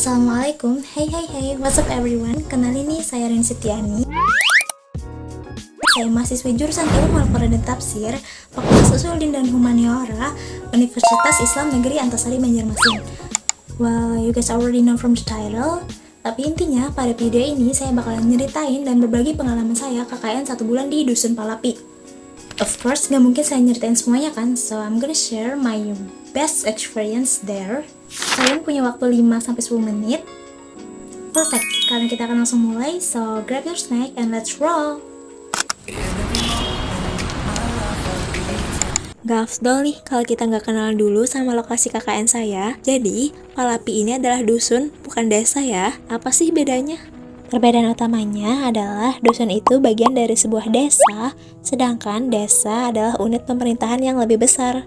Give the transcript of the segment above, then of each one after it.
Assalamualaikum, hey, what's up everyone? Kenalin nih, saya Rin Setiani. Saya mahasiswi jurusan Ilmu Al-Quran dan Tafsir, Fakultas Usuluddin dan Humaniora, Universitas Islam Negeri Antasari Banjarmasin. Well, you guys already know from the title. Tapi intinya, pada video ini saya bakalan nyeritain dan berbagi pengalaman saya KKN 1 bulan di Dusun Palapi. Of course, gak mungkin saya nyeritain semuanya kan, so I'm gonna share my best experience there. Kalian punya waktu 5-10 menit. Perfect, karena kita akan langsung mulai, so grab your snack and let's roll. Gak afdol nih kalau kita gak kenalan dulu sama lokasi KKN saya. Jadi, Palapi ini adalah dusun, bukan desa ya. Apa sih bedanya? Perbedaan utamanya adalah dusun itu bagian dari sebuah desa, sedangkan desa adalah unit pemerintahan yang lebih besar.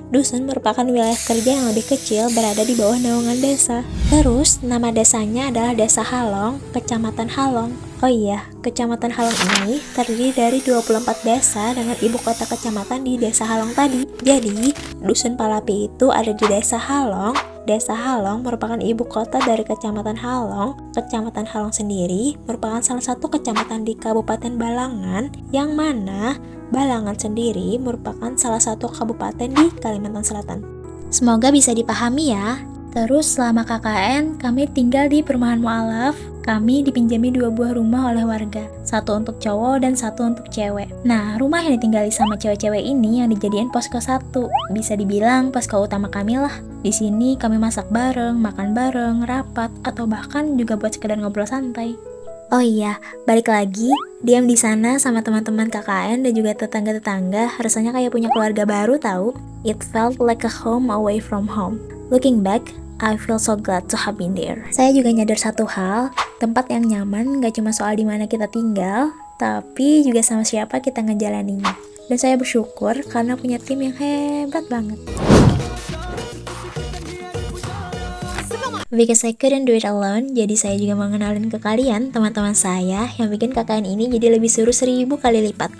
Dusun merupakan wilayah kerja yang lebih kecil berada di bawah naungan desa. Terus, nama desanya adalah Desa Halong, Kecamatan Halong. Oh iya, Kecamatan Halong ini terdiri dari 24 desa dengan ibu kota kecamatan di Desa Halong tadi. Jadi, Dusun Palapi itu ada di Desa Halong. Desa Halong merupakan ibu kota dari Kecamatan Halong. Kecamatan Halong sendiri merupakan salah satu kecamatan di Kabupaten Balangan, yang mana Balangan sendiri merupakan salah satu kabupaten di Kalimantan Selatan. Semoga bisa dipahami ya. Terus selama KKN, kami tinggal di perumahan mualaf. Kami dipinjami 2 buah rumah oleh warga, 1 untuk cowok dan 1 untuk cewek. Nah, rumah yang ditinggali sama cewek-cewek ini yang dijadiin posko 1. Bisa dibilang posko utama kami lah. Di sini kami masak bareng, makan bareng, rapat, atau bahkan juga buat sekedar ngobrol santai. Oh iya, balik lagi, diam di sana sama teman-teman KKN dan juga tetangga-tetangga, rasanya kayak punya keluarga baru tahu. It felt like a home away from home. Looking back, I feel so glad to have been there. Saya juga nyadar satu hal, tempat yang nyaman gak cuma soal di mana kita tinggal, tapi juga sama siapa kita ngejalaninya. Dan saya bersyukur karena punya tim yang hebat banget. Because I couldn't do it alone, jadi saya juga mau ngenalin ke kalian teman-teman saya yang bikin KKN ini jadi lebih seru 1000 kali lipat.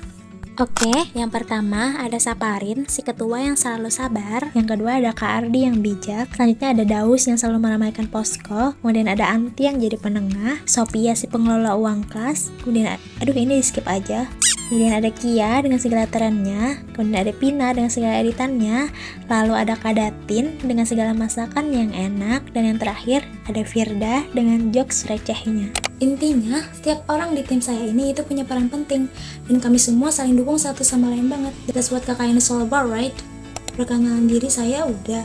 Oke, yang pertama ada Saparin, si ketua yang selalu sabar. Yang kedua ada Kak Ardi yang bijak. Selanjutnya ada Daus yang selalu meramaikan posko. Kemudian ada Anti yang jadi penengah. Sophia si pengelola uang kas. Kemudian, ini di skip aja. Kemudian ada Kia dengan segala terannya. Kemudian ada Pina dengan segala editannya. Lalu ada Kadatin dengan segala masakan yang enak. Dan yang terakhir ada Firda dengan jokes recehnya. Intinya, setiap orang di tim saya ini itu punya peran penting. Dan kami semua saling dukung satu sama lain banget. That's what KKN is all about, right? Perkenalan diri saya udah.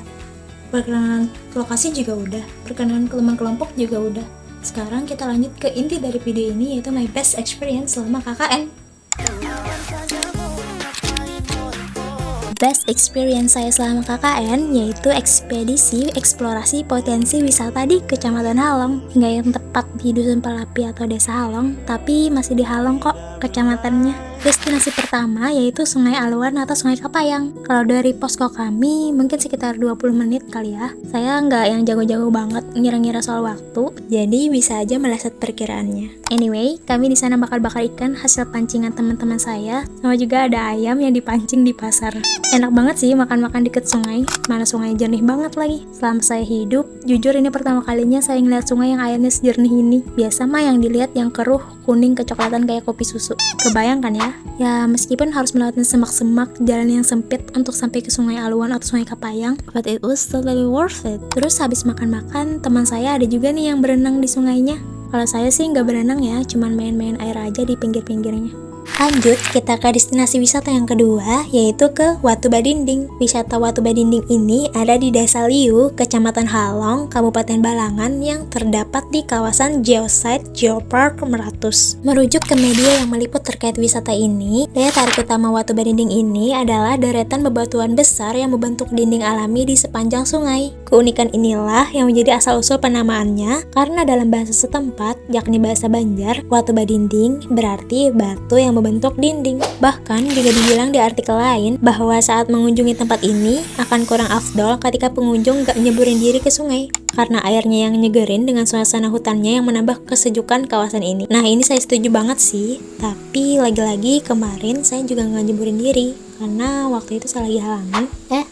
Perkenalan lokasi juga udah. Perkenalan teman kelompok juga udah. Sekarang kita lanjut ke inti dari video ini, yaitu my best experience selama KKN. Best experience saya selama KKN yaitu ekspedisi eksplorasi potensi wisata di Kecamatan Halong. Nggak yang tepat di Dusun Palapi atau Desa Halong, tapi masih di Halong kok kecamatannya. Destinasi pertama yaitu Sungai Aluan atau Sungai Kapayang. Kalau dari posko kami mungkin sekitar 20 menit kali ya. Saya nggak yang jago-jago banget ngira-ngira soal waktu, jadi bisa aja meleset perkiraannya. Anyway, kami di sana bakar-bakar ikan hasil pancingan teman-teman saya, sama juga ada ayam yang dipancing di pasar. Enak banget sih makan-makan deket sungai, mana sungai jernih banget lagi. Selama saya hidup, jujur ini pertama kalinya saya ngeliat sungai yang airnya sejernih ini. Biasa mah yang dilihat yang keruh, kuning, kecoklatan kayak kopi susu. Kebayangkan ya? Ya meskipun harus melewati semak-semak, jalan yang sempit untuk sampai ke Sungai Aluan atau Sungai Kapayang, but it was totally worth it. Terus habis makan-makan, teman saya ada juga nih yang berenang di sungainya. Kalau saya sih nggak berenang ya, cuman main-main air aja di pinggir-pinggirnya. Lanjut, kita ke destinasi wisata yang kedua, yaitu ke Watu Badinding. Wisata Watu Badinding ini ada di Desa Liu, Kecamatan Halong, Kabupaten Balangan yang terdapat di kawasan Geosite Geopark Meratus. Merujuk ke media yang meliput terkait wisata ini, daya tarik utama Watu Badinding ini adalah deretan bebatuan besar yang membentuk dinding alami di sepanjang sungai. Keunikan inilah yang menjadi asal-usul penamaannya, karena dalam bahasa setempat, yakni bahasa Banjar, Watu Badinding berarti batu yang membentuk dinding. Bahkan juga dibilang di artikel lain bahwa saat mengunjungi tempat ini akan kurang afdol ketika pengunjung gak nyeburin diri ke sungai karena airnya yang nyegerin dengan suasana hutannya yang menambah kesejukan kawasan ini. Nah ini saya setuju banget sih, tapi lagi-lagi kemarin saya juga gak nyeburin diri karena waktu itu saya lagi halangan.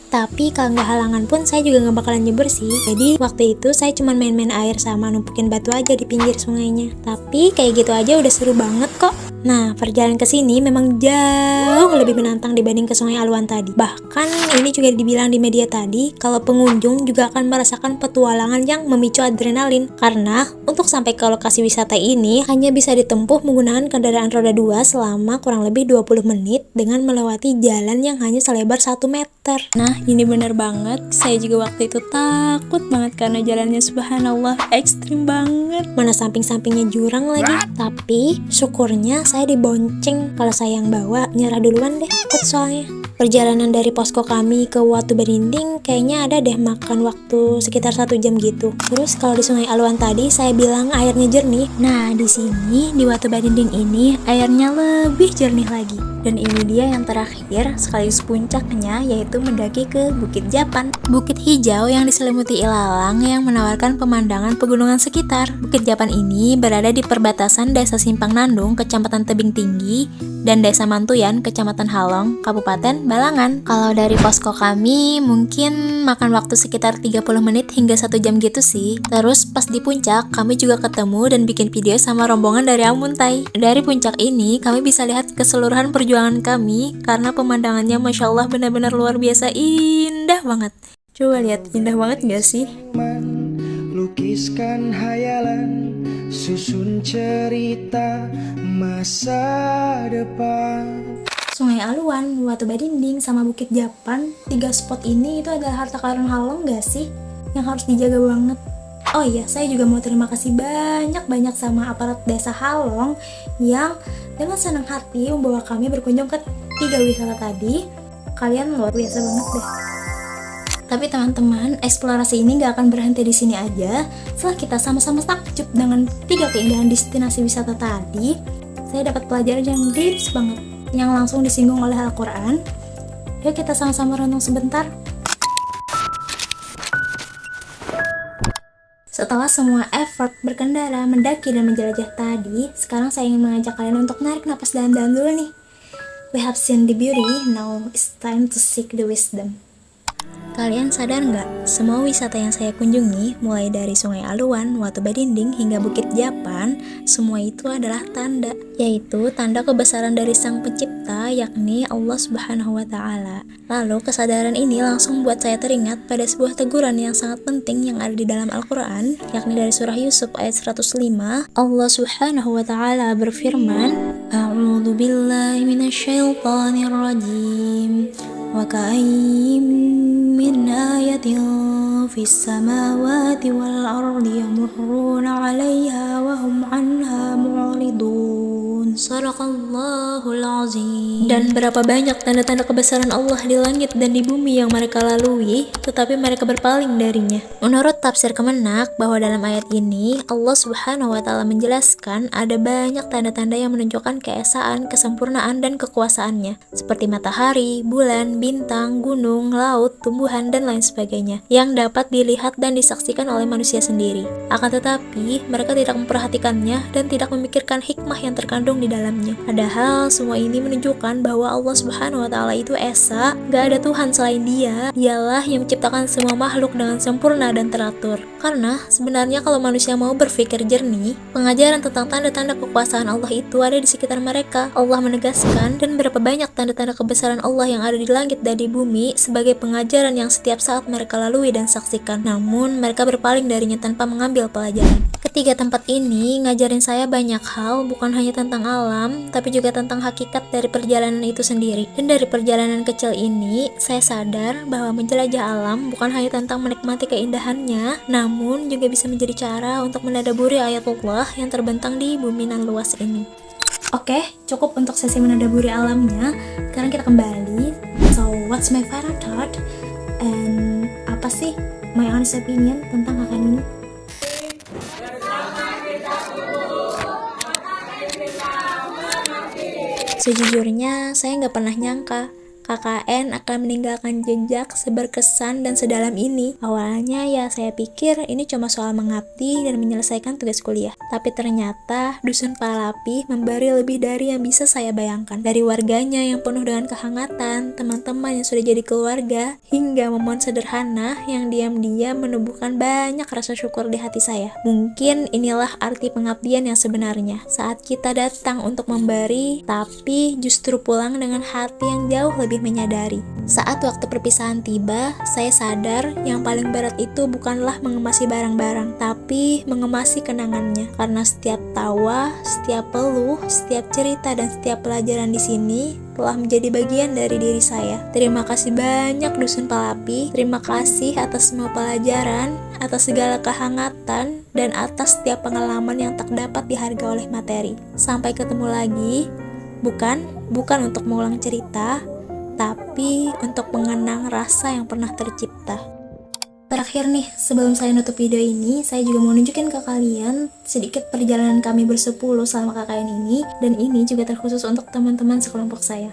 Tapi kalau nggak halangan pun saya juga nggak bakalan nyeber sih. Jadi waktu itu saya cuma main-main air sama numpukin batu aja di pinggir sungainya. Tapi kayak gitu aja udah seru banget kok. Nah, perjalanan ke sini memang jauh lebih menantang dibanding ke Sungai Aluan tadi. Bahkan ini juga dibilang di media tadi kalau pengunjung juga akan merasakan petualangan yang memicu adrenalin. Karena untuk sampai ke lokasi wisata ini hanya bisa ditempuh menggunakan kendaraan roda 2 selama kurang lebih 20 menit dengan melewati jalan yang hanya selebar 1 meter. Nah, ini bener banget. Saya juga waktu itu takut banget karena jalannya subhanallah ekstrim banget. Mana samping-sampingnya jurang lagi. Tapi syukurnya saya dibonceng. Kalau saya yang bawa, nyerah duluan deh, takut soalnya. Perjalanan dari posko kami ke Watu Berinding kayaknya ada deh makan waktu sekitar 1 jam gitu. Terus kalau di Sungai Aluan tadi saya bilang airnya jernih. Nah, di sini di Watu Berinding ini airnya lebih jernih lagi. Dan ini dia yang terakhir sekaligus puncaknya, yaitu mendaki ke Bukit Japan. Bukit hijau yang diselimuti ilalang yang menawarkan pemandangan pegunungan sekitar. Bukit Japan ini berada di perbatasan Desa Simpang Nandung, Kecamatan Tebing Tinggi, dan Desa Mantuyan, Kecamatan Halong, Kabupaten Balangan. Kalau dari posko kami mungkin makan waktu sekitar 30 menit hingga 1 jam gitu sih. Terus pas di puncak kami juga ketemu dan bikin video sama rombongan dari Amuntai. Dari puncak ini kami bisa lihat keseluruhan perjuangan kami karena pemandangannya Masya Allah benar-benar luar biasa indah banget. Coba lihat, indah banget gak sih? Lukiskan hayalan, susun cerita masa depan. Sungai Aluan, Watu Berinding, sama Bukit Japan, 3 spot ini itu adalah harta karun Halong gak sih? Yang harus dijaga banget. Oh iya, saya juga mau terima kasih banyak-banyak sama aparat desa Halong yang dengan senang hati membawa kami berkunjung ke 3 wisata tadi. Kalian luar biasa banget deh. Tapi teman-teman, eksplorasi ini gak akan berhenti di sini aja. Setelah kita sama-sama takjub dengan 3 keindahan destinasi wisata tadi, saya dapat pelajaran yang deep banget, yang langsung disinggung oleh Al-Quran. Yuk kita sama-sama renung sebentar. Setelah semua effort berkendara, mendaki, dan menjelajah tadi, sekarang saya ingin mengajak kalian untuk narik napas dalam-dalam dulu nih. We have seen the beauty, now it's time to seek the wisdom. Kalian sadar nggak? Semua wisata yang saya kunjungi, mulai dari Sungai Aluan, Watu Berinding, hingga Bukit Japan, semua itu adalah tanda, yaitu tanda kebesaran dari Sang Pencipta, yakni Allah Subhanahu wa Ta'ala. Lalu kesadaran ini langsung buat saya teringat pada sebuah teguran yang sangat penting yang ada di dalam Al-Quran, yakni dari surah Yusuf ayat 105. Allah Subhanahu wa Ta'ala berfirman, A'udzu billahi minasyaitonir rajim. Wa ka'ayyim min ayatin fis samawati wal ardi yamurruna 'alaiha wa hum 'anha mu'ridun. Shadaqallahul azim. Dan berapa banyak tanda-tanda kebesaran Allah di langit dan di bumi yang mereka lalui, tetapi mereka berpaling darinya. Menurut tafsir Kemenak, bahwa dalam ayat ini Allah Subhanahu wa Ta'ala menjelaskan ada banyak tanda-tanda yang menunjukkan keesaan, kesempurnaan, dan kekuasaannya, seperti matahari, bulan, bintang, gunung, laut, tumbuhan, dan lain sebagainya, yang dapat dilihat dan disaksikan oleh manusia sendiri. Akan tetapi, mereka tidak memperhatikannya dan tidak memikirkan hikmah yang terkandung di dalamnya. Padahal semua ini menunjukkan bahwa Allah Subhanahu wa Ta'ala itu esa, gak ada Tuhan selain Dia. Dialah yang menciptakan semua makhluk dengan sempurna dan teratur. Karena sebenarnya kalau manusia mau berpikir jernih, pengajaran tentang tanda-tanda kekuasaan Allah itu ada di sekitar mereka. Allah menegaskan, dan berapa banyak tanda-tanda kebesaran Allah yang ada di langit dan di bumi sebagai pengajaran yang setiap saat mereka lalui dan saksikan. Namun mereka berpaling darinya tanpa mengambil pelajaran. Ketiga tempat ini ngajarin saya banyak hal, bukan hanya tentang alam, tapi juga tentang hakikat dari perjalanan itu sendiri. Dan dari perjalanan kecil ini, saya sadar bahwa menjelajah alam bukan hanya tentang menikmati keindahannya, namun juga bisa menjadi cara untuk menadaburi ayatullah yang terbentang di bumi nan luas ini. Oke, cukup untuk sesi menadaburi alamnya. Sekarang kita kembali. So, what's my final thought? And apa sih my honest opinion tentang akan ini? Sejujurnya, saya nggak pernah nyangka KKN akan meninggalkan jejak seberkesan dan sedalam ini. Awalnya ya saya pikir ini cuma soal mengabdi dan menyelesaikan tugas kuliah. Tapi ternyata Dusun Palapi memberi lebih dari yang bisa saya bayangkan. Dari warganya yang penuh dengan kehangatan, teman-teman yang sudah jadi keluarga, hingga momen sederhana yang diam-diam menumbuhkan banyak rasa syukur di hati saya. Mungkin inilah arti pengabdian yang sebenarnya. Saat kita datang untuk memberi, tapi justru pulang dengan hati yang jauh lebih menyadari. Saat waktu perpisahan tiba, saya sadar yang paling berat itu bukanlah mengemasi barang-barang, tapi mengemasi kenangannya. Karena setiap tawa, setiap peluh, setiap cerita, dan setiap pelajaran di sini telah menjadi bagian dari diri saya. Terima kasih banyak Dusun Palapi. Terima kasih atas semua pelajaran, atas segala kehangatan, dan atas setiap pengalaman yang tak dapat dihargai oleh materi. Sampai ketemu lagi. Bukan untuk mengulang cerita, tapi untuk mengenang rasa yang pernah tercipta. Terakhir nih, sebelum saya nutup video ini, saya juga mau nunjukin ke kalian sedikit perjalanan kami bersepuluh selama KKN ini, dan ini juga terkhusus untuk teman-teman sekelompok saya.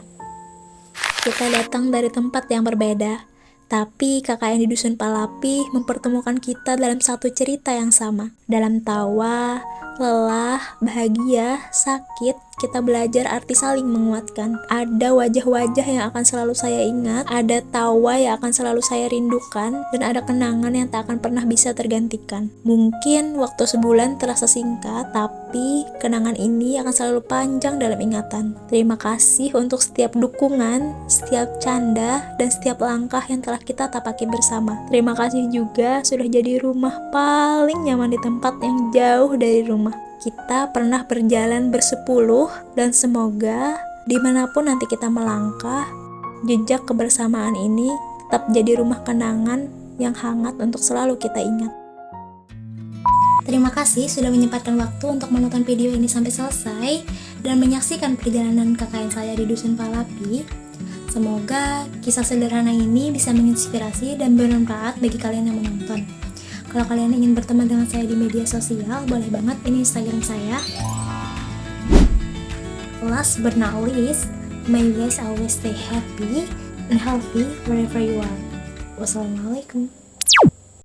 Kita datang dari tempat yang berbeda, tapi KKN di Dusun Palapi mempertemukan kita dalam satu cerita yang sama. Dalam tawa, lelah, bahagia, sakit, kita belajar arti saling menguatkan. Ada wajah-wajah yang akan selalu saya ingat, ada tawa yang akan selalu saya rindukan, dan ada kenangan yang tak akan pernah bisa tergantikan. Mungkin waktu sebulan terasa singkat, tapi kenangan ini akan selalu panjang dalam ingatan. Terima kasih untuk setiap dukungan, setiap canda, dan setiap langkah yang telah kita tapaki bersama. Terima kasih juga sudah jadi rumah paling nyaman di tempat yang jauh dari rumah. Kita pernah berjalan bersepuluh, dan semoga dimanapun nanti kita melangkah, jejak kebersamaan ini tetap jadi rumah kenangan yang hangat untuk selalu kita ingat. Terima kasih sudah menyempatkan waktu untuk menonton video ini sampai selesai dan menyaksikan perjalanan KKN saya di Dusun Palapi. Semoga kisah sederhana ini bisa menginspirasi dan bermanfaat bagi kalian yang menonton. Kalau kalian ingin berteman dengan saya di media sosial, boleh banget, ini Instagram saya. Last but not least, may you guys always stay happy and healthy wherever you are. Wassalamualaikum.